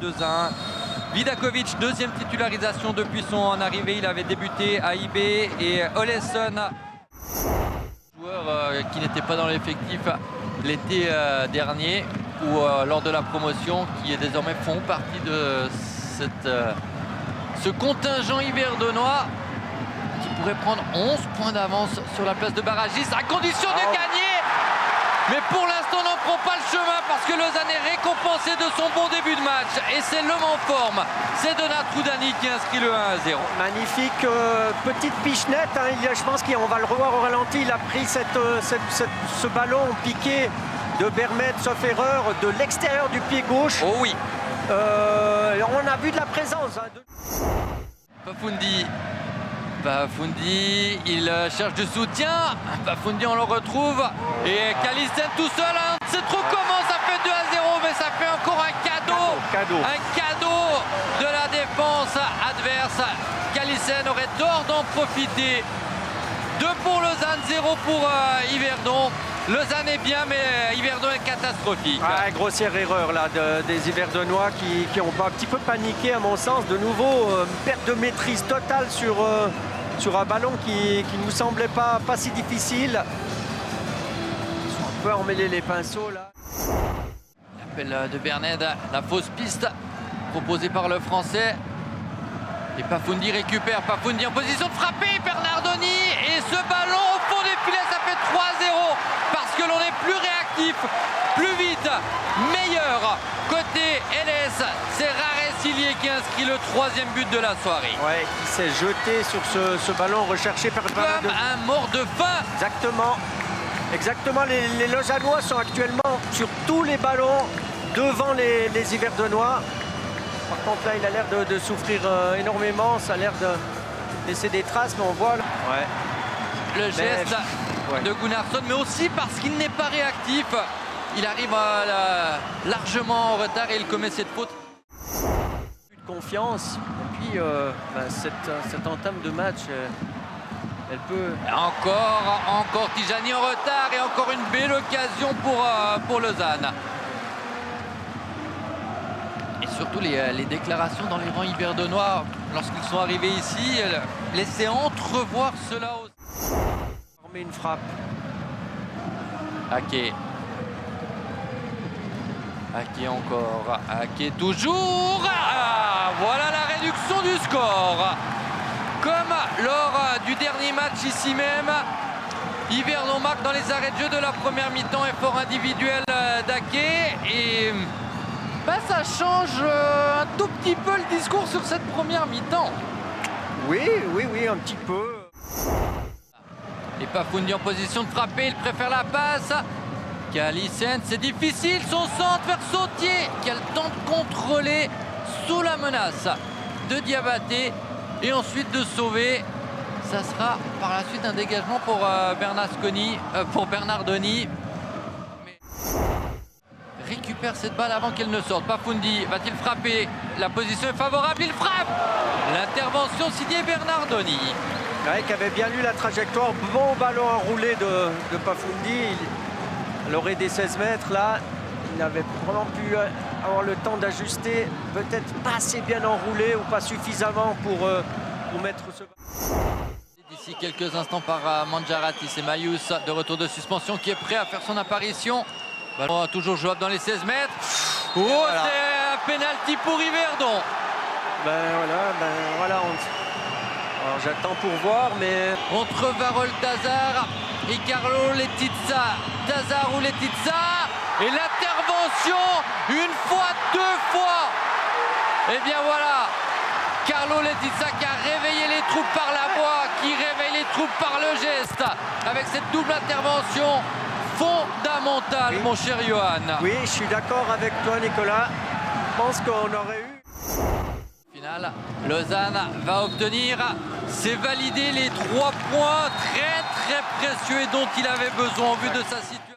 2-1. Vidakovic, deuxième titularisation depuis son arrivée. Il avait débuté à IB et Olesson, joueur qui n'était pas dans l'effectif l'été dernier ou lors de la promotion, qui est désormais font partie de ce contingent hiverdonois qui pourrait prendre 11 points d'avance sur la place de barragiste à condition de gagner. Mais pour l'instant, on n'en prend pas le chemin parce que Lausanne est récompensé de son bon début de match. Et c'est l'homme en forme. C'est Donat Trudani qui inscrit le 1-0. Magnifique petite pichenette. Je pense qu'on va le revoir au ralenti. Il a pris ce ballon piqué de Bermet, sauf erreur, de l'extérieur du pied gauche. Oh oui. On a vu de la présence. Pafoundi, il cherche du soutien. Pafoundi, on le retrouve. Et Kalisten tout seul, on ne sait trop comment, ça fait 2-0, mais ça fait encore un cadeau. Un cadeau de la défense adverse. Kalisten aurait tort d'en profiter. 2 pour Lausanne, 0 pour Yverdon. Lausanne est bien, mais Yverdon est catastrophique. Grossière erreur là des Yverdonois qui ont un petit peu paniqué à mon sens. De nouveau, perte de maîtrise totale sur un ballon qui ne nous semblait pas si difficile. On peut emmêler les pinceaux là. L'appel de Berned, la fausse piste proposée par le Français. Et Pafoundi récupère. Pafoundi en position de frapper. Bernardoni. Et ce ballon au fond des filets, ça fait 3-0. Parce que l'on est plus réactif, plus vite, meilleur. Côté LS, c'est Rares-Illier qui inscrit le 3e but de la soirée. Ouais, qui s'est jeté sur ce ballon recherché par comme un mort de faim. Exactement. Les Lausannois sont actuellement sur tous les ballons devant les Yverdonois. Par contre, là, il a l'air de souffrir énormément. Ça a l'air de laisser des traces, mais on voit là. Le geste de Gunnarsson, mais aussi parce qu'il n'est pas réactif. Il arrive largement en retard et il commet cette faute. De confiance. Et puis, cette entame de match, elle peut... Encore Tijani en retard et encore une belle occasion pour Lausanne. Et surtout les déclarations dans les rangs yverdonois lorsqu'ils sont arrivés ici laissaient entrevoir cela aussi. On met une frappe. Ake encore. Ake toujours. Voilà la réduction du score. Comme lors du dernier match ici même, Yverdon marque dans les arrêts de jeu de la première mi-temps, effort individuel d'Ake. Et ça change un tout petit peu le discours sur cette première mi-temps. Oui, un petit peu. Et Pafoundi en position de frapper, il préfère la passe. Kalisten, c'est difficile, son centre vers Sautier qui a le temps de contrôler sous la menace de Diabaté et ensuite de sauver. Ça sera par la suite un dégagement pour Bernardoni. Mais récupère cette balle avant qu'elle ne sorte. Pafoundi va-t-il frapper? La position est favorable, il frappe. L'intervention signée Bernardoni. Qui avait bien lu la trajectoire, bon ballon enroulé de Pafoundi. Il aurait des 16 mètres là, il n'avait vraiment pu avoir le temps d'ajuster, peut-être pas assez bien enroulé ou pas suffisamment pour mettre ce ballon. D'ici quelques instants par Mandjarati, c'est Mayus de retour de suspension qui est prêt à faire son apparition. Ballon toujours jouable dans les 16 mètres. Voilà. C'est un pénalty pour Yverdon. Voilà. Alors j'attends pour voir, mais... Entre Varol Tazar et Carlo Letizza. Tazar ou Letizza. Et l'intervention, une fois, 2 fois. Et bien voilà, Carlo Letizza qui a réveillé les troupes par la voix, qui réveille les troupes par le geste. Avec cette double intervention fondamentale, mon cher Johan. Oui, je suis d'accord avec toi, Nicolas. Je pense qu'on aurait eu... Lausanne va obtenir, c'est validé, les 3 points très précieux et dont il avait besoin en vue de sa situation.